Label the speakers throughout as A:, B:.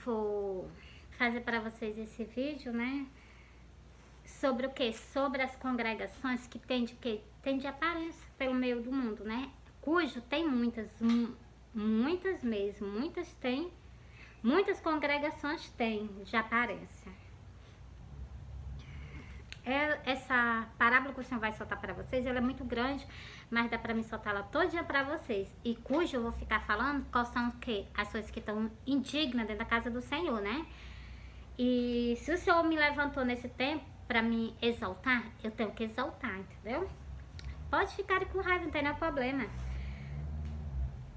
A: vou fazer para vocês esse vídeo, né? Sobre o que? Sobre as congregações que tem de quê? Tem de aparência pelo meio do mundo, né? Cujo tem muitas, muitas mesmo, muitas congregações têm de aparência. Essa parábola que o Senhor vai soltar para vocês, ela é muito grande, mas dá para mim soltar ela todinha para vocês. E cujo eu vou ficar falando quais são o quê? As coisas que estão indignas dentro da casa do Senhor, né? E se o Senhor me levantou nesse tempo para me exaltar, eu tenho que exaltar, entendeu? Pode ficar com raiva, não tem nenhum problema.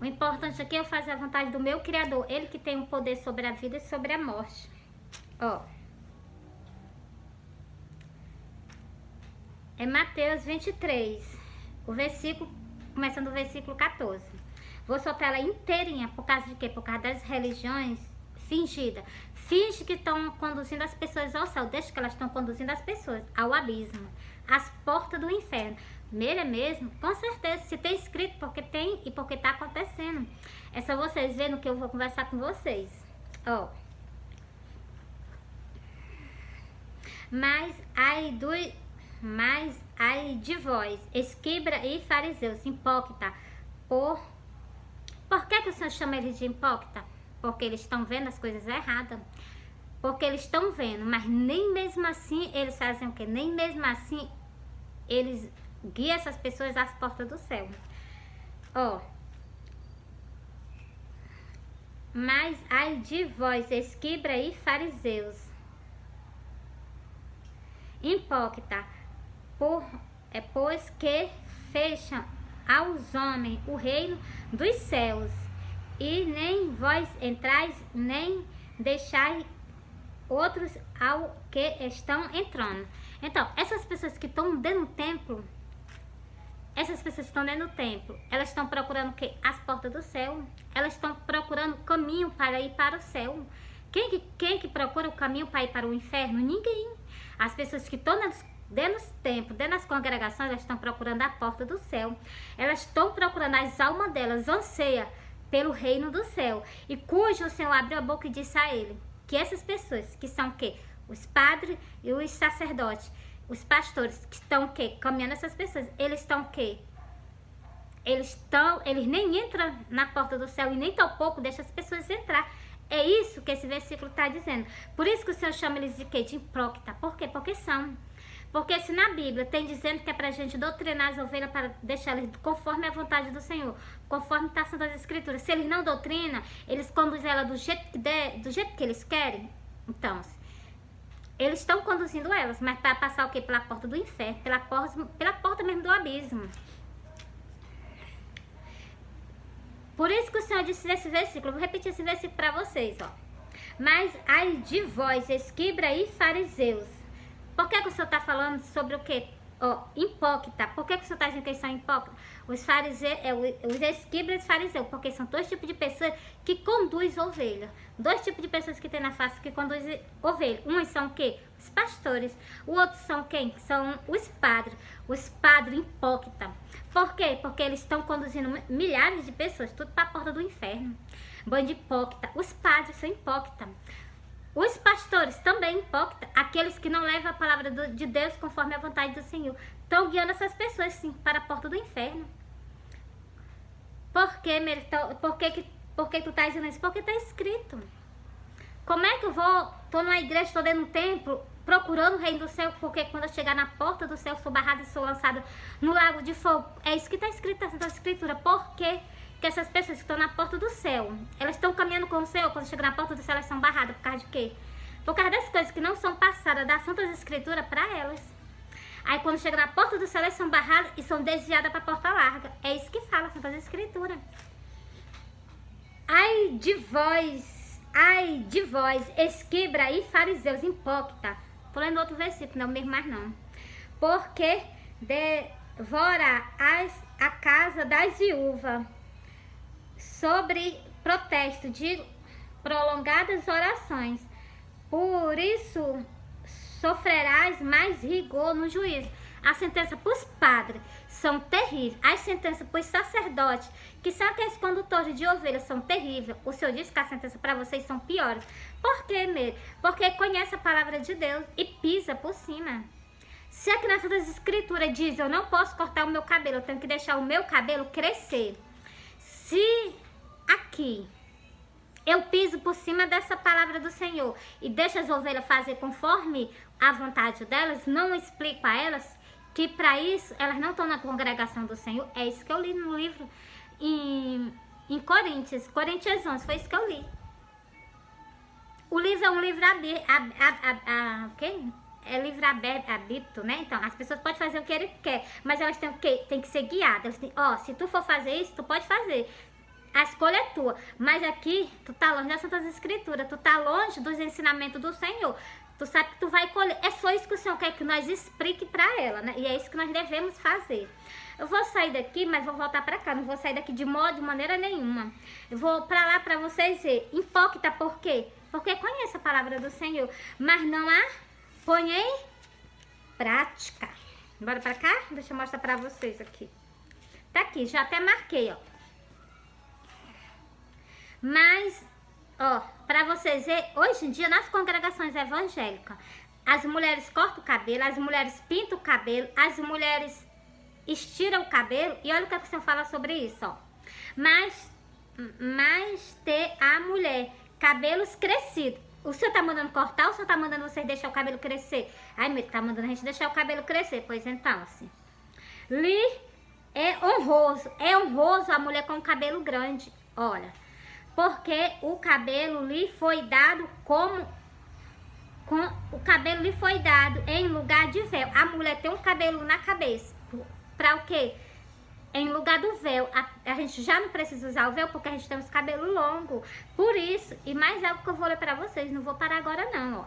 A: O importante aqui é eu fazer a vontade do meu Criador, Ele que tem o poder sobre a vida e sobre a morte. Ó. É Mateus 23, o versículo, começando do versículo 14. Vou soltar ela inteirinha, por causa de quê? Por causa das religiões fingidas. Finge que estão conduzindo as pessoas ao céu, deixa que elas estão conduzindo as pessoas ao abismo, às portas do inferno. Primeiro é mesmo? Com certeza, se tem escrito, porque tem e porque está acontecendo. É só vocês verem o que eu vou conversar com vocês. Ó. Mas ai de vós, escribas e fariseus, hipócrita. Por que o Senhor chama eles de hipócrita? Porque eles estão vendo as coisas erradas. Porque eles estão vendo, mas nem mesmo assim eles fazem o quê? Nem mesmo assim eles guiam essas pessoas às portas do céu. Ó. Mas ai de vós, escribas e fariseus, hipócrita, pois que fecham aos homens o reino dos céus, e nem vós entrais, nem deixai outros ao que estão entrando. Então, essas pessoas que estão dentro do templo, elas estão procurando o quê? As portas do céu. Elas estão procurando caminho para ir para o céu. Quem que procura o caminho para ir para o inferno? Ninguém. As pessoas que estão dentro do templo, dentro das congregações, elas estão procurando a porta do céu. Elas estão procurando, as almas delas anseia pelo reino do céu. E cujo o Senhor abriu a boca e disse a ele que essas pessoas, que são o quê? Os padres e os sacerdotes, os pastores, que estão o quê? Caminhando essas pessoas, eles estão o quê? Eles nem entram na porta do céu e nem tão pouco deixam as pessoas entrar. É isso que esse versículo está dizendo. Por isso que o Senhor chama eles de quê? De hipócrita. Por quê? Porque são. Porque se na Bíblia tem dizendo que é pra gente doutrinar as ovelhas para deixá-las conforme a vontade do Senhor, conforme está sendo as escrituras. Se eles não doutrinam, eles conduzem ela do jeito que eles querem. Então, eles estão conduzindo elas, mas para passar o quê? Pela porta do inferno, pela porta mesmo do abismo. Por isso que o Senhor disse nesse versículo, eu vou repetir esse versículo para vocês, ó. Mas ai de vós, escribas e fariseus. Por que o Senhor está falando sobre o quê? Ó, hipócrita. Por que o Senhor está dizendo que eles são hipócritas? Os fariseus, os escribas e os fariseus, porque são dois tipos de pessoas que conduzem ovelha. Dois tipos de pessoas que tem na face que conduzem ovelha. Uns são o quê? Os pastores. O outro são quem? São os padres. Os padres hipócritas. Por quê? Porque eles estão conduzindo milhares de pessoas, tudo para a porta do inferno. Bando de hipócrita. Os padres são hipócritas. Os pastores também hipócritas, aqueles que não levam a palavra de Deus conforme a vontade do Senhor, estão guiando essas pessoas, sim, para a porta do inferno. Por que tu está dizendo isso? Porque está escrito. Como é que eu estou numa igreja, estou dentro de um templo, procurando o reino do céu, porque quando eu chegar na porta do céu, sou barrada e sou lançada no lago de fogo? É isso que está escrito na Escritura. Por quê? Que essas pessoas que estão na porta do céu, elas estão caminhando com o Senhor, quando chegam na porta do céu, elas são barradas. Por causa de quê? Por causa das coisas que não são passadas das Santas Escrituras para elas. Aí quando chegam na porta do céu, elas são barradas e são desviadas para a porta larga. É isso que fala a Santas Escrituras. Ai de vós, escribas e fariseus, hipócrita. Tô lendo outro versículo, não é o mesmo mais não. Porque devora a casa das viúvas, sobre protesto de prolongadas orações. Por isso sofrerás mais rigor no juízo. A sentença para os padres são terríveis. As sentenças para os sacerdotes, que são aqueles condutores de ovelhas, são terríveis. O Senhor disse que a sentença para vocês são piores. Por quê, Meire? Porque conhece a palavra de Deus e pisa por cima. Se aqui nas Santas Escrituras diz, eu não posso cortar o meu cabelo, eu tenho que deixar o meu cabelo crescer. Se aqui eu piso por cima dessa palavra do Senhor e deixo as ovelhas fazer conforme a vontade delas, não explico a elas que para isso elas não estão na congregação do Senhor. É isso que eu li no livro em Coríntios 11, foi isso que eu li. O livro é um livro é livre aberto, né? Então, as pessoas podem fazer o que ele quer, mas elas têm que ser guiadas. Se tu for fazer isso, tu pode fazer. A escolha é tua. Mas aqui, tu tá longe das Santas Escrituras, tu tá longe dos ensinamentos do Senhor. Tu sabe que tu vai colher. É só isso que o Senhor quer que nós explique pra ela, né? E é isso que nós devemos fazer. Eu vou sair daqui, mas vou voltar pra cá. Não vou sair daqui de maneira nenhuma. Eu vou pra lá pra vocês verem. Hipócrita, por quê? Porque conhece a palavra do Senhor, mas não a põe em prática. Bora pra cá? Deixa eu mostrar pra vocês aqui. Tá aqui, já até marquei, ó. Mas, ó, pra vocês verem, hoje em dia, nas congregações evangélicas, as mulheres cortam o cabelo, as mulheres pintam o cabelo, as mulheres estiram o cabelo. E olha o que o Senhor fala sobre isso, ó. Mas ter a mulher cabelos crescidos. O Senhor tá mandando cortar ou o Senhor tá mandando vocês deixar o cabelo crescer? Ai, meu, tá mandando a gente deixar o cabelo crescer. Pois então, assim. É honroso a mulher com o cabelo grande. Olha, porque o cabelo lhe foi dado o cabelo lhe foi dado em lugar de véu. A mulher tem um cabelo na cabeça. Pra o quê? Em lugar do véu. A gente já não precisa usar o véu porque a gente tem os cabelos longos. Por isso, e mais algo que eu vou ler pra vocês, não vou parar agora não, ó.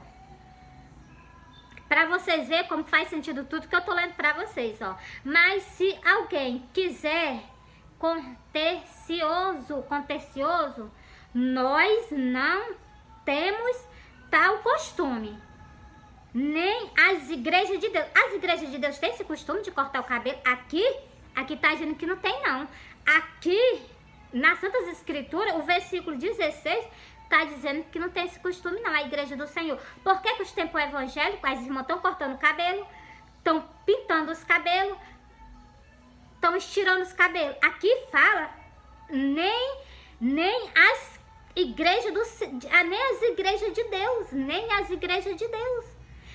A: Pra vocês verem como faz sentido tudo que eu tô lendo pra vocês, ó. Mas se alguém quiser contencioso, nós não temos tal costume. Nem as igrejas de Deus. As igrejas de Deus têm esse costume de cortar o cabelo? Aqui tá dizendo que não tem, não. Aqui, nas Santas Escrituras, o versículo 16 tá dizendo que não tem esse costume, não. A igreja do Senhor. Por que os tempos evangélicos, as irmãs estão cortando o cabelo, estão pintando os cabelos, estão estirando os cabelos? Aqui fala, nem as igrejas de Deus, nem as igrejas de Deus.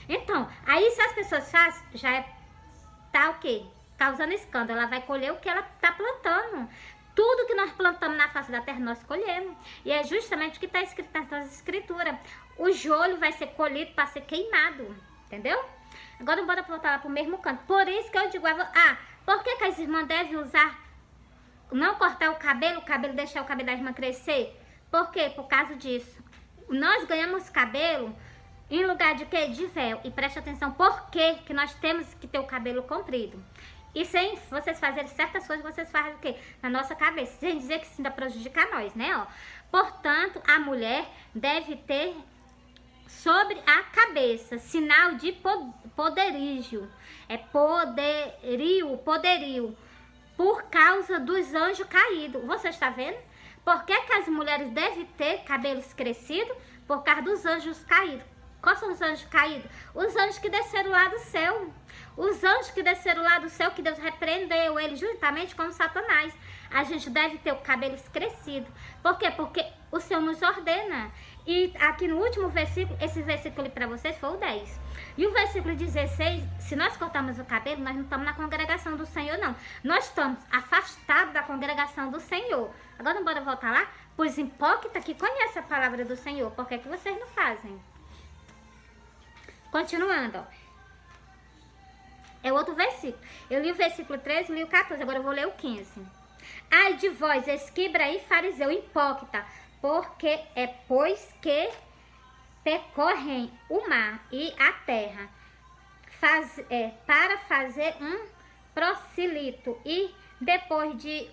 A: Então, aí se as pessoas fazem, já tá o quê? Causando escândalo, ela vai colher o que ela tá plantando. Tudo que nós plantamos na face da terra, nós colhemos. E é justamente o que está escrito nas escrituras. O joio vai ser colhido para ser queimado, entendeu? Agora bora voltar lá pro mesmo canto. Por isso que eu digo, por que as irmãs devem usar, não cortar o cabelo deixar o cabelo da irmã crescer? Por quê? Por causa disso. Nós ganhamos cabelo em lugar de quê? De véu. E preste atenção, por que nós temos que ter o cabelo comprido? E sem vocês fazerem certas coisas, vocês fazem o quê? Na nossa cabeça. Sem dizer que isso ainda prejudica nós, né? Ó. Portanto, a mulher deve ter sobre a cabeça sinal de poderio. É poderio. Por causa dos anjos caídos. Você está vendo? Por que as mulheres devem ter cabelos crescidos? Por causa dos anjos caídos. Quais são os anjos caídos? Os anjos que desceram lá do céu. Os anjos que desceram lá do céu, que Deus repreendeu eles juntamente com Satanás. A gente deve ter o cabelo crescido. Por quê? Porque o Senhor nos ordena. E aqui no último versículo, esse versículo para vocês foi o 10. E o versículo 16, se nós cortamos o cabelo, nós não estamos na congregação do Senhor, não. Nós estamos afastados da congregação do Senhor. Agora, bora voltar lá? Pois hipócrita que conhece a palavra do Senhor, por que vocês não fazem? Continuando, ó. É outro versículo. Eu li o versículo 13, li o 14, agora eu vou ler o 15. Ai de vós, escriba e fariseu, hipócrita, porque pois que percorrem o mar e a terra para fazer um prosélito, e depois de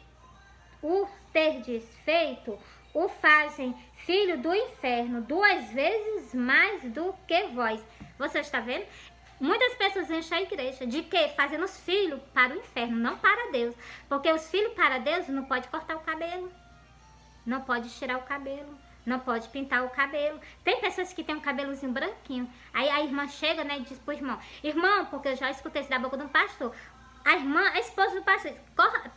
A: o terdes feito, o fazem filho do inferno 2 vezes mais do que vós. Você está vendo? Muitas pessoas enchem a igreja de quê? Fazendo os filhos para o inferno, não para Deus. Porque os filhos para Deus não pode cortar o cabelo, não pode tirar o cabelo, não pode pintar o cabelo. Tem pessoas que têm um cabelozinho branquinho. Aí a irmã chega, né, e diz pro irmão, irmão, porque eu já escutei isso da boca de um pastor, a irmã, a esposa do pastor,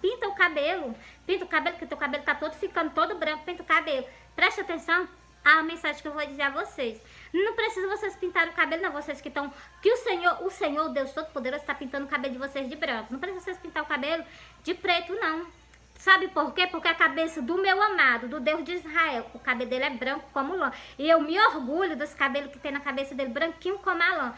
A: pinta o cabelo, que teu cabelo tá todo ficando todo branco, pinta o cabelo. Preste atenção à mensagem que eu vou dizer a vocês. Não precisa vocês pintarem o cabelo, não, vocês que estão, que o Senhor, Deus Todo-Poderoso, está pintando o cabelo de vocês de branco. Não precisa vocês pintar o cabelo de preto, não. Sabe por quê? Porque a cabeça do meu amado, do Deus de Israel, o cabelo dele é branco como lã. E eu me orgulho dos cabelos que tem na cabeça dele, branquinho como a lã.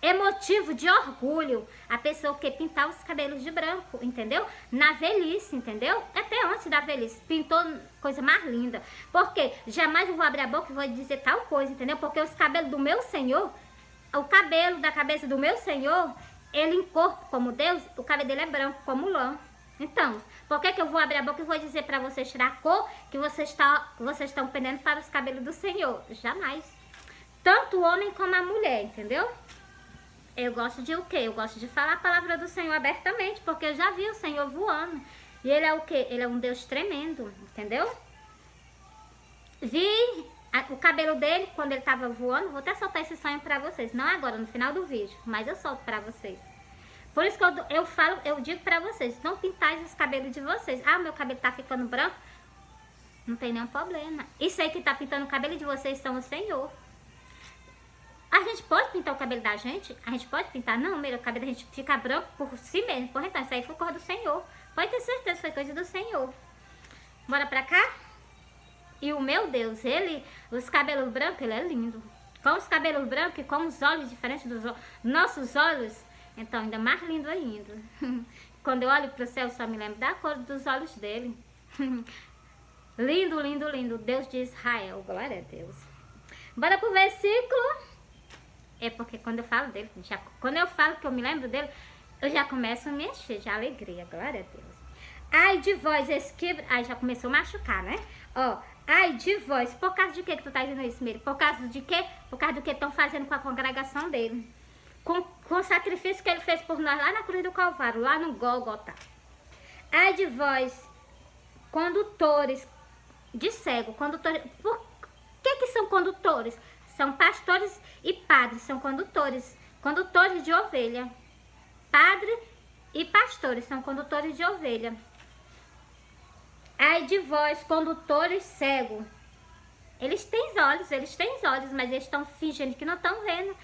A: É motivo de orgulho a pessoa que pintar os cabelos de branco, entendeu? Na velhice, entendeu? Até antes da velhice, pintou coisa mais linda. Porque jamais eu vou abrir a boca e vou dizer tal coisa, entendeu? Porque os cabelos do meu Senhor, o cabelo da cabeça do meu Senhor, ele em corpo como Deus, o cabelo dele é branco como lã. Então, por que eu vou abrir a boca e vou dizer para vocês tirar a cor que vocês estão pendendo para os cabelos do Senhor? Jamais. Tanto o homem como a mulher, entendeu? Eu gosto de o quê? Eu gosto de falar a palavra do Senhor abertamente, porque eu já vi o Senhor voando. E ele é o quê? Ele é um Deus tremendo, entendeu? Vi o cabelo dele quando ele estava voando. Vou até soltar esse sonho pra vocês. Não agora, no final do vídeo, mas eu solto pra vocês. Por isso que eu digo pra vocês, não pintais os cabelos de vocês. Ah, meu cabelo tá ficando branco. Não tem nenhum problema. Isso aí que tá pintando o cabelo de vocês são o Senhor. A gente pode pintar o cabelo da gente? A gente pode pintar? Não, meu cabelo da gente fica branco por si mesmo. Por então, isso aí foi coisa do Senhor. Pode ter certeza, foi coisa do Senhor. Bora pra cá? E o meu Deus, os cabelos brancos, ele é lindo. Com os cabelos brancos e com os olhos diferentes dos nossos olhos, então ainda mais lindo ainda. Quando eu olho pro céu, só me lembro da cor dos olhos dele. Lindo, lindo, lindo. Deus de Israel, glória a Deus. Bora pro versículo. É porque quando eu falo dele, quando eu falo que eu me lembro dele, eu já começo a me encher de alegria, glória a Deus. Ai de vós, esquiva... Ai, já começou a machucar, né? Ó, ai de vós, por causa de que tu tá dizendo isso, Miri? Por causa de quê? Por causa do que estão fazendo com a congregação dele. Com o sacrifício que ele fez por nós lá na cruz do Calvário, lá no Gólgota. Ai de vós, condutores de cego, condutores... Por que são condutores? São pastores e padres, são condutores de ovelha. Padre e pastores são condutores de ovelha. Ai de vós, condutores cegos. Eles têm olhos, mas eles estão fingindo que não estão vendo.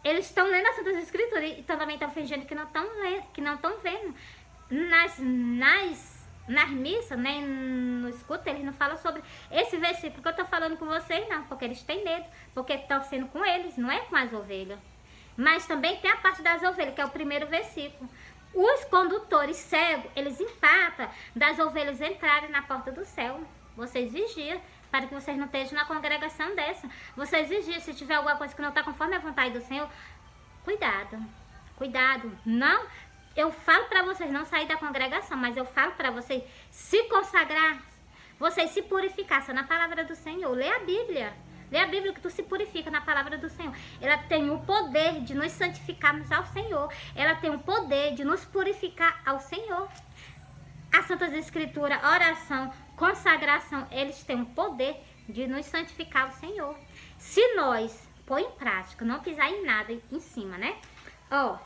A: Eles estão lendo as Santas Escrituras e também estão fingindo que não estão vendo. Nas missas, nem no escuta, eles não falam sobre esse versículo que eu tô falando com vocês, não, porque eles têm medo, porque estão sendo com eles, não é com as ovelhas. Mas também tem a parte das ovelhas, que é o primeiro versículo. Os condutores cegos, eles empatam das ovelhas entrarem na porta do céu. Vocês vigiam, para que vocês não estejam na congregação dessa. Vocês vigiam, se tiver alguma coisa que não está conforme a vontade do Senhor, cuidado, cuidado, não... Eu falo para vocês não sair da congregação, mas eu falo para vocês se consagrar, vocês se purificar, só na palavra do Senhor. Lê a Bíblia que tu se purifica na palavra do Senhor. Ela tem o poder de nos santificarmos ao Senhor. Ela tem o poder de nos purificar ao Senhor. As Santas Escrituras, oração, consagração, eles têm o poder de nos santificar ao Senhor. Se nós pôr em prática, não pisar em nada em cima, né? Ó.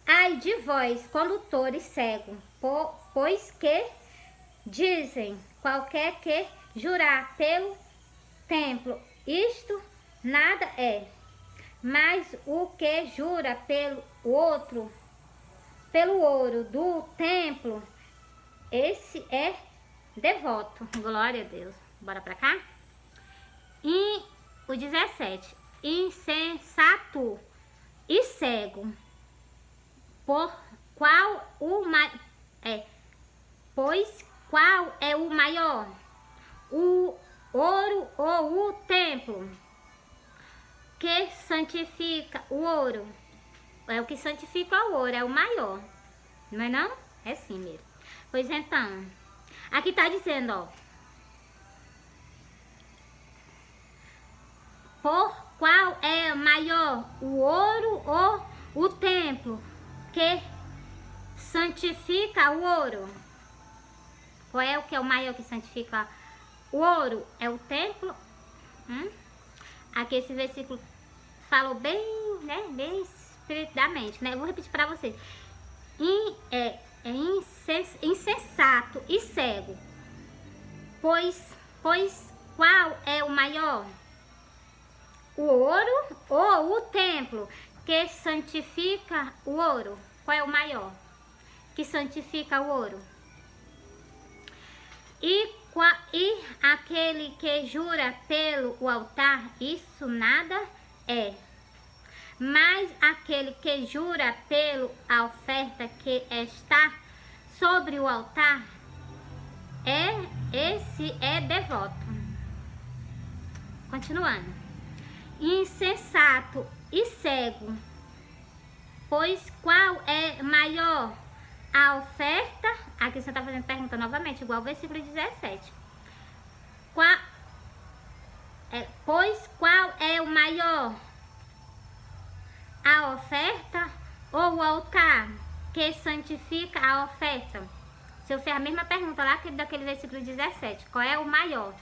A: Ai de vós, condutores cegos, pois que dizem, qualquer que jurar pelo templo, isto nada é, mas o que jura pelo ouro do templo, esse é devoto. Glória a Deus. Bora pra cá? E o 17, insensato e cego. Pois qual é o maior? O ouro ou o templo? Que santifica o ouro? É o que santifica o ouro, é o maior. Não é não? É sim mesmo. Pois então, aqui tá dizendo, ó. qual é maior, o ouro ou o templo que santifica o ouro? Qual é o que é o maior que santifica o ouro? É o templo? Aqui esse versículo falou bem, né, bem espiritualmente, né? Eu vou repetir para vocês. Insensato e cego. Pois qual é o maior? O ouro ou o templo que santifica o ouro? Qual é o maior que santifica o ouro? E aquele que jura pelo altar, isso nada é. Mas aquele que jura pela oferta que está sobre o altar, esse é devoto. Continuando. Insensato e cego, pois qual é maior, a oferta? Aqui você está fazendo pergunta novamente, igual ao versículo 17. Pois qual é o maior, a oferta ou o altar que santifica a oferta? Se eu fizer a mesma pergunta lá daquele versículo 17, qual é o maior?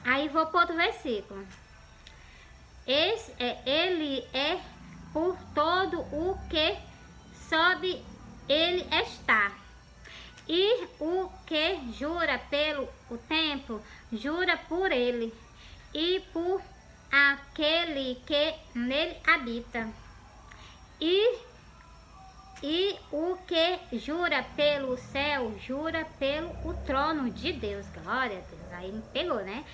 A: Aí vou para outro versículo. Ele é por todo o que sob ele está. E o que jura pelo o templo, jura por ele e por aquele que nele habita. E o que jura pelo céu, jura pelo o trono de Deus. Glória a Deus. Aí me pegou, né?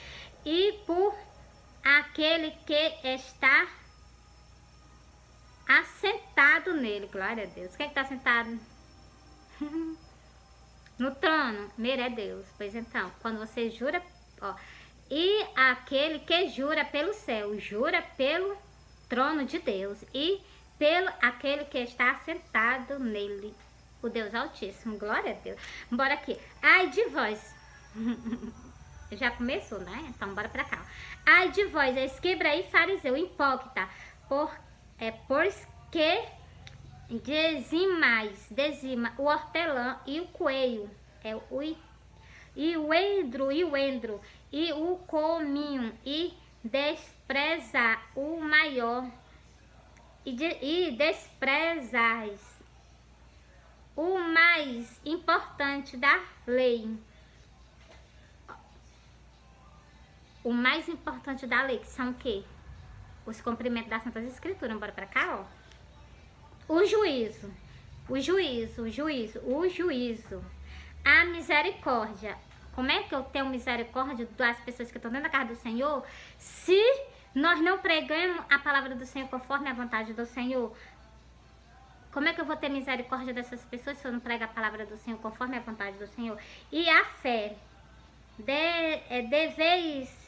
A: E por aquele que está assentado nele. Glória a Deus. Quem está sentado? No trono. Primeiro é Deus. Pois então, quando você jura, ó. E aquele que jura pelo céu, jura pelo trono de Deus. E pelo aquele que está assentado nele, o Deus Altíssimo. Glória a Deus. Bora aqui. Ai de vós. Já começou, né? Então bora pra cá. Ai de vós, escriba e fariseu, hipócrita, pois que dizima o hortelã e o coelho, e o endro e o cominho, e despreza o maior, e desprezais o mais importante da lei. O mais importante da lei, que são o quê? Os cumprimentos das Santas Escrituras. Bora pra cá, ó. O juízo. A misericórdia. Como é que eu tenho misericórdia das pessoas que estão dentro da casa do Senhor, se nós não pregamos a palavra do Senhor conforme a vontade do Senhor? Como é que eu vou ter misericórdia dessas pessoas se eu não prego a palavra do Senhor conforme a vontade do Senhor? E a fé. Deveis,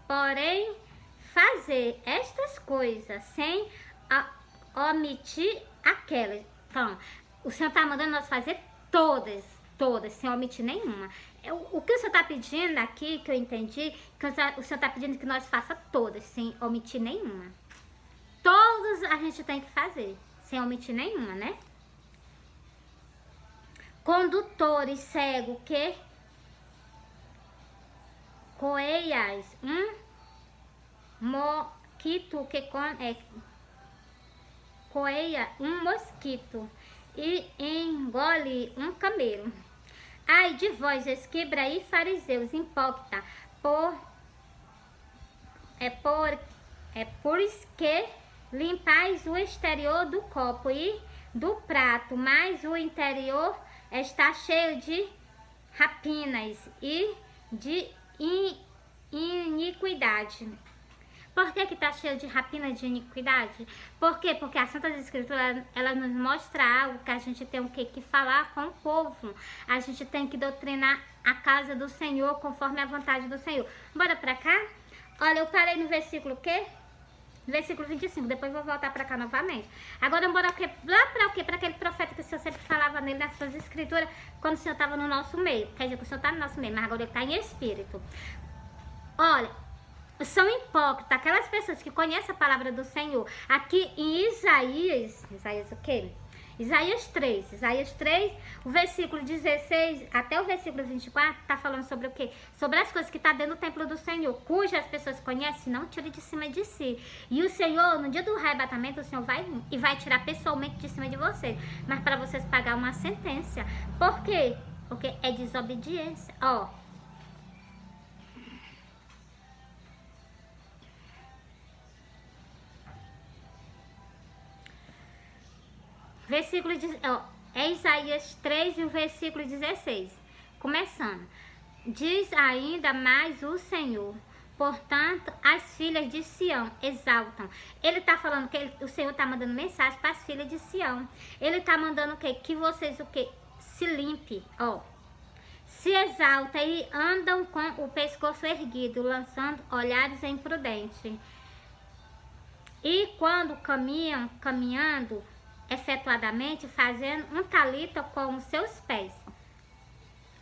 A: porém, fazer estas coisas sem omitir aquelas. Então, o Senhor está mandando nós fazer todas, sem omitir nenhuma. O que o Senhor está pedindo aqui, que eu entendi, que o Senhor está pedindo que nós faça todas, sem omitir nenhuma. Todas a gente tem que fazer, sem omitir nenhuma, né? Condutores cego que coeias mosquito coeia um mosquito e engole um camelo. Ai de vós, escriba e fariseus, hipócrita, por isso que limpais o exterior do copo e do prato, mas o interior está cheio de rapinas e de iniquidade. Por que está cheio de rapina, de iniquidade? Por quê? Porque as Santas Escrituras, ela nos mostra algo que a gente tem o que falar com o povo. A gente tem que doutrinar a casa do Senhor conforme a vontade do Senhor. Bora pra cá? Olha, eu parei no versículo o quê? Versículo 25, depois vou voltar pra cá novamente. Agora bora lá pra o quê? Pra aquele profeta que o Senhor sempre falava nele nas suas escrituras, quando o Senhor estava no nosso meio. Quer dizer que o Senhor está no nosso meio, mas agora ele está em espírito. Olha, são hipócritas, aquelas pessoas que conhecem a palavra do Senhor. Aqui em Isaías o quê? Isaías 3, o versículo 16 até o versículo 24, tá falando sobre o quê? Sobre as coisas que tá dentro do templo do Senhor, cujas pessoas conhecem, não tire de cima de si. E o Senhor, no dia do arrebatamento, o Senhor vai vir e vai tirar pessoalmente de cima de vocês, mas para vocês pagar uma sentença. Por quê? Porque é desobediência. Ó, versículo é Isaías 3 e o versículo 16. Começando. Diz ainda mais o Senhor. Portanto, as filhas de Sião exaltam. Ele tá falando que o Senhor tá mandando mensagem para as filhas de Sião. Ele tá mandando o quê? Que vocês o quê? Se limpe, ó. Se exalta e andam com o pescoço erguido, lançando olhares imprudentes. E quando caminhando efetuadamente, fazendo um talita com os seus pés.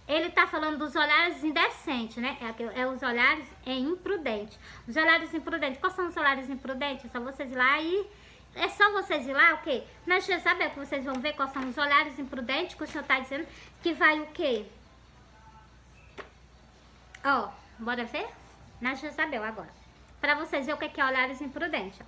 A: Ele tá falando dos olhares indecentes, né? É os olhares imprudentes. Os olhares imprudentes. Quais são os olhares imprudentes? É só vocês ir lá e... É só vocês ir lá, o quê? Na Jezabel, que vocês vão ver quais são os olhares imprudentes, que o Senhor tá dizendo que vai o quê? Ó, bora ver? Na Jezabel agora. Pra vocês verem o que é olhares imprudentes, ó.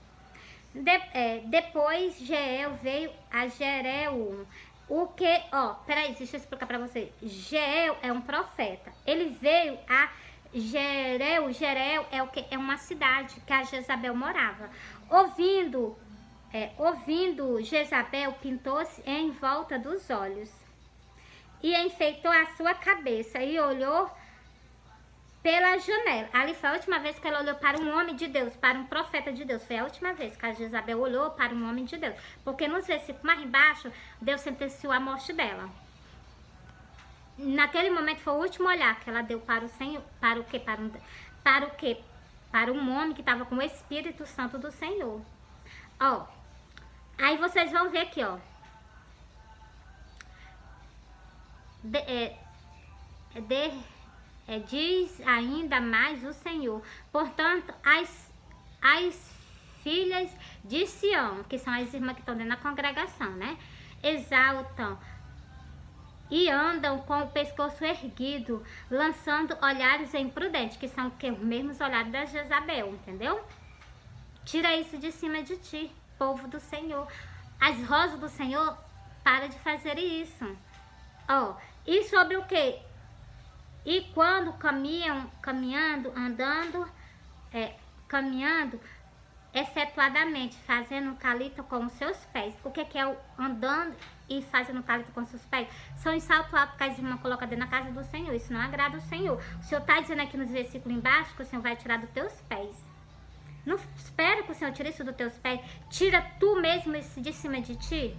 A: Depois Jeiel veio a Jereu. O que, ó, peraí, deixa eu explicar pra vocês. Jeiel é um profeta. Ele veio a Jereu. Jereu é o que? É uma cidade que a Jezabel morava. Ouvindo Jezabel, pintou-se em volta dos olhos e enfeitou a sua cabeça e olhou pela janela. Ali foi a última vez que ela olhou para um homem de Deus, para um profeta de Deus. Foi a última vez que a Jezabel olhou para um homem de Deus. Porque nos versículos mais embaixo, Deus sentenciou a morte dela. Naquele momento foi o último olhar que ela deu para o Senhor. Para o quê? Para um homem que estava com o Espírito Santo do Senhor. Ó. Aí vocês vão ver aqui, ó. Diz ainda mais o Senhor. Portanto, as filhas de Sião, que são as irmãs que estão dentro da congregação, né? Exaltam e andam com o pescoço erguido, lançando olhares imprudentes, que são os mesmos olhares da Jezabel, entendeu? Tira isso de cima de ti, povo do Senhor. As rosas do Senhor, para de fazer isso. Ó, e sobre o quê? E quando caminhando, efetuadamente, fazendo um talita com os seus pés. O que é o andando e fazendo um talita com os seus pés? São os saltos altos que as irmãs colocam dentro da casa do Senhor. Isso não agrada o Senhor. O Senhor está dizendo aqui nos versículos embaixo que o Senhor vai tirar dos teus pés. Não espera que o Senhor tire isso dos teus pés. Tira tu mesmo isso de cima de ti.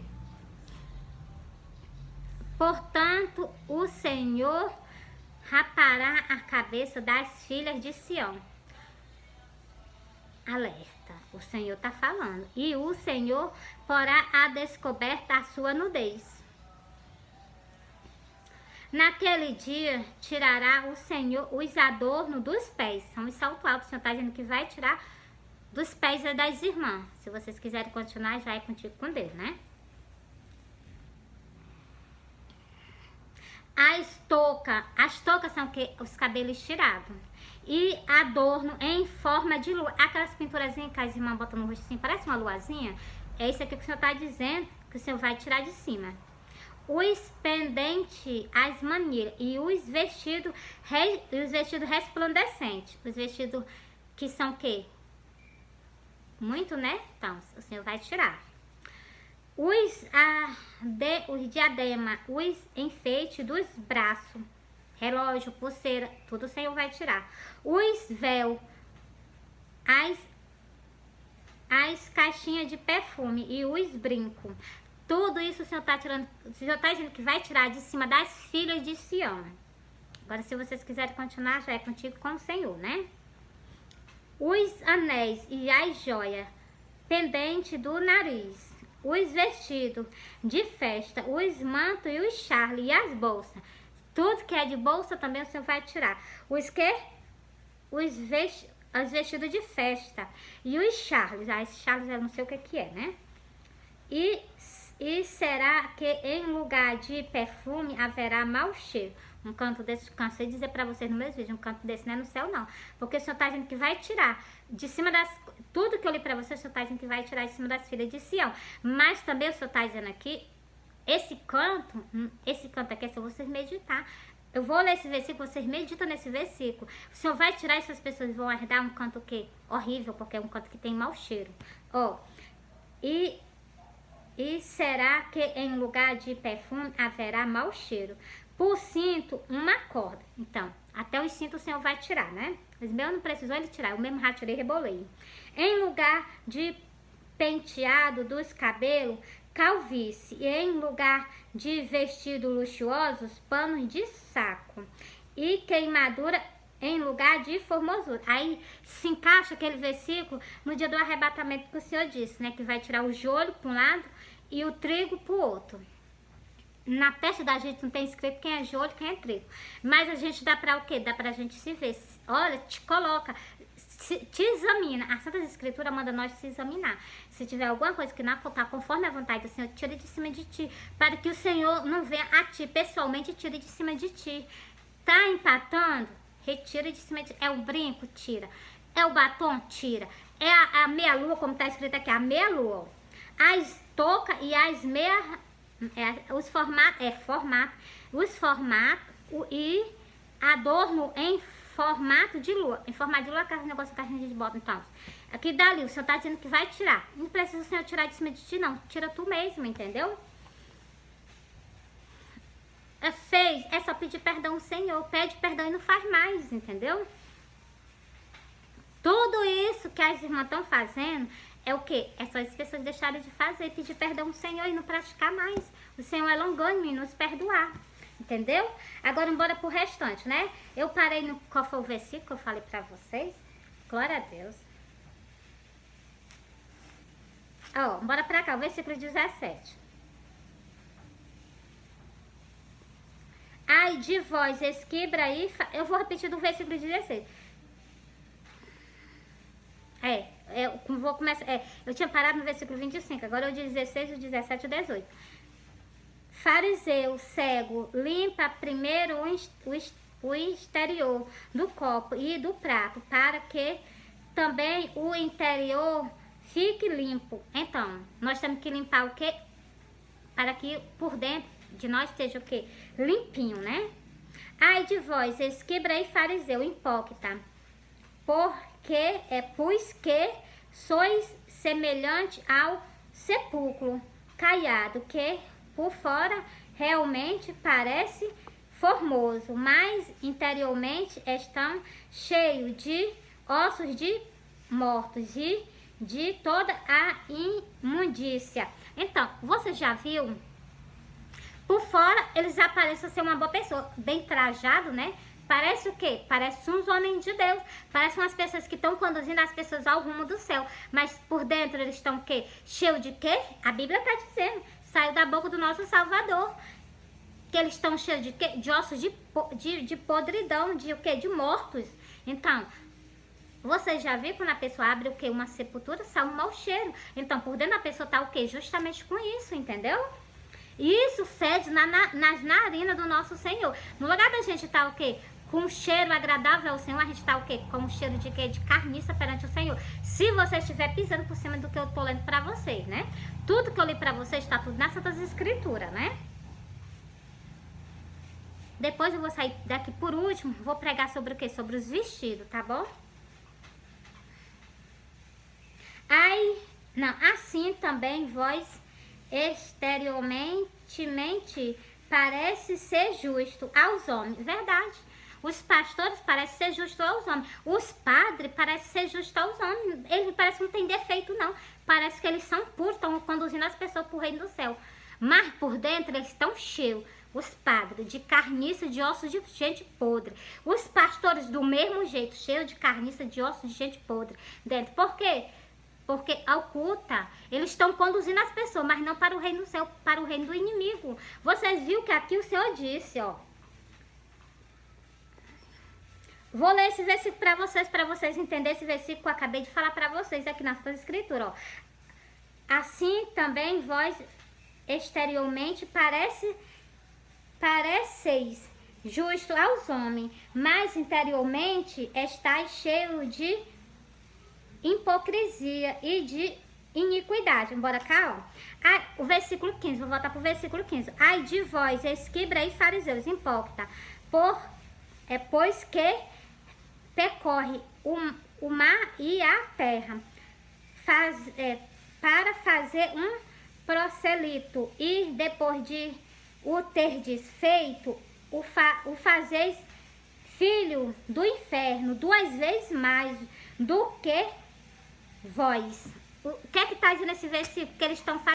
A: Portanto, o Senhor rapará a cabeça das filhas de Sião. Alerta, o Senhor está falando. E o Senhor porá a descoberta a sua nudez. Naquele dia tirará o Senhor os adornos dos pés. São os saltos altos. O Senhor está dizendo que vai tirar dos pés das irmãs. Se vocês quiserem continuar, já é contigo com Deus, né? As toucas são o quê? Os cabelos tirados. E adorno em forma de lua. Aquelas pinturazinhas que as irmãs botam no rosto assim, parece uma luazinha. É isso aqui que o Senhor está dizendo, que o Senhor vai tirar de cima. Os pendentes, as manilhas e os vestidos resplandecentes. Os vestidos que são o quê? Muito, né? Então, o Senhor vai tirar. Os diadema, os enfeites dos braços, relógio, pulseira, tudo o Senhor vai tirar. Os véus, as caixinhas de perfume e os brincos. Tudo isso o Senhor está tirando. O Senhor está dizendo que vai tirar de cima das filhas de Sião. Agora, se vocês quiserem continuar, já é contigo com o Senhor, né? Os anéis e as joias pendentes do nariz. Os vestidos de festa, os mantos e os charles e as bolsas. Tudo que é de bolsa também o Senhor vai tirar. os vestidos de festa. E os Charles, esse Charles eu não sei o que é, né? E será que em lugar de perfume haverá mau cheiro? Um canto desse, cansei de dizer pra vocês no meu vídeo, um canto desse não é no céu não. Porque o Senhor tá dizendo que vai tirar de cima das... Tudo que eu li pra vocês, o Senhor tá dizendo que vai tirar de cima das filhas de Sião. Mas também o Senhor tá dizendo aqui, esse canto aqui é só vocês meditar. Eu vou ler esse versículo, vocês meditam nesse versículo. O Senhor vai tirar e essas pessoas vão herdar um canto que horrível, porque é um canto que tem mau cheiro. Ó, e será que em lugar de perfume haverá mau cheiro? Por cinto, uma corda. Então, até os cintos o Senhor vai tirar, né? Os meus não precisou ele tirar, eu mesmo já tirei e rebolei. Em lugar de penteado dos cabelos, calvície. E em lugar de vestidos luxuosos, panos de saco. E queimadura em lugar de formosura. Aí se encaixa aquele versículo no dia do arrebatamento que o Senhor disse, né? Que vai tirar o joio para um lado e o trigo para o outro. Na testa da gente não tem escrito quem é joio e quem é trigo. Mas a gente dá para o quê? Dá pra gente se ver. Olha, te coloca, te examina. A Santa Escritura manda nós se examinar. Se tiver alguma coisa que não apontar conforme a vontade do Senhor, tira de cima de ti. Para que o Senhor não venha a ti pessoalmente e tire de cima de ti. Tá empatando? Retira de cima de ti. É o brinco? Tira. É o batom? Tira. É a meia-lua, como tá escrito aqui, a meia-lua. As toucas e as meia... os formatos e adorno em formato de lua. Em formato de lua, aquele negócio que a gente bota, então. Aqui dali, o Senhor tá dizendo que vai tirar. Não precisa o Senhor tirar de cima de ti, não. Tira tu mesmo, entendeu? É só pedir perdão ao Senhor. Pede perdão e não faz mais, entendeu? Tudo isso que as irmãs estão fazendo é o quê? É só as pessoas deixarem de fazer, pedir perdão ao Senhor e não praticar mais. O Senhor é longânimo e nos perdoar. Entendeu? Agora, bora pro restante, né? Eu parei no... Qual foi o versículo que eu falei pra vocês? Glória a Deus. Ó, bora pra cá, o versículo 17. Ai de vós, esquibra aí... Eu vou repetir do versículo 16. Vou começar... eu tinha parado no versículo 25, agora é o 16, o 17 e o 18. Fariseu cego, limpa primeiro o exterior do copo e do prato, para que também o interior fique limpo. Então, nós temos que limpar o quê? Para que por dentro de nós esteja o quê? Limpinho, né? Ai de vós, esquibra e fariseu, hipócrita, pois que sois semelhante ao sepulcro caiado, que por fora realmente parece formoso, mas interiormente estão cheios de ossos de mortos e de toda a imundícia. Então, você já viu? Por fora, eles aparecem ser uma boa pessoa, bem trajado, né? Parece o quê? Parece uns homens de Deus. Parece umas pessoas que estão conduzindo as pessoas ao rumo do céu. Mas por dentro eles estão o quê? Cheio de quê? A Bíblia está dizendo. Saiu da boca do nosso Salvador. Que eles estão cheios de quê? De ossos de podridão, de o quê? De mortos. Então, você já viu quando a pessoa abre o quê? Uma sepultura, sai um mau cheiro. Então, por dentro da pessoa está o quê? Justamente com isso, entendeu? Isso fede nas narinas do nosso Senhor. No lugar da gente estar o quê? Com um cheiro agradável ao Senhor, a gente está o quê? Com um cheiro de quê? De carniça perante o Senhor. Se você estiver pisando por cima do que eu tô lendo para vocês, né? Tudo que eu li para vocês está tudo nas Santas Escrituras, né? Depois eu vou sair daqui por último, vou pregar sobre o quê? Sobre os vestidos, tá bom? Assim também vós exteriormente parece ser justo aos homens. Verdade. Os pastores parecem ser justos aos homens. Os padres parecem ser justos aos homens. Eles parecem que não tem defeito, não. Parece que eles são puros, estão conduzindo as pessoas para o reino do céu. Mas por dentro eles estão cheios. Os padres de carniça, de ossos de gente podre. Os pastores do mesmo jeito, cheios de carniça, de ossos de gente podre dentro. Por quê? Porque oculta, eles estão conduzindo as pessoas, mas não para o reino do céu, para o reino do inimigo. Vocês viram que aqui o Senhor disse, ó. Vou ler esse versículo para vocês entenderem esse versículo que eu acabei de falar para vocês aqui na sua escritura, ó. Assim também vós exteriormente pareceis justo aos homens, mas interiormente estáis cheio de hipocrisia e de iniquidade. Bora cá, ó. O versículo 15, vou voltar pro versículo 15. Ai de vós, escribas e fariseus, hipócrita, pois que percorre o mar e a terra, para fazer um prosélito, e depois de o terdes feito, o fazeis filho do inferno 2 vezes mais do que vós. O que é que está dizendo nesse versículo? Que eles estão fazendo?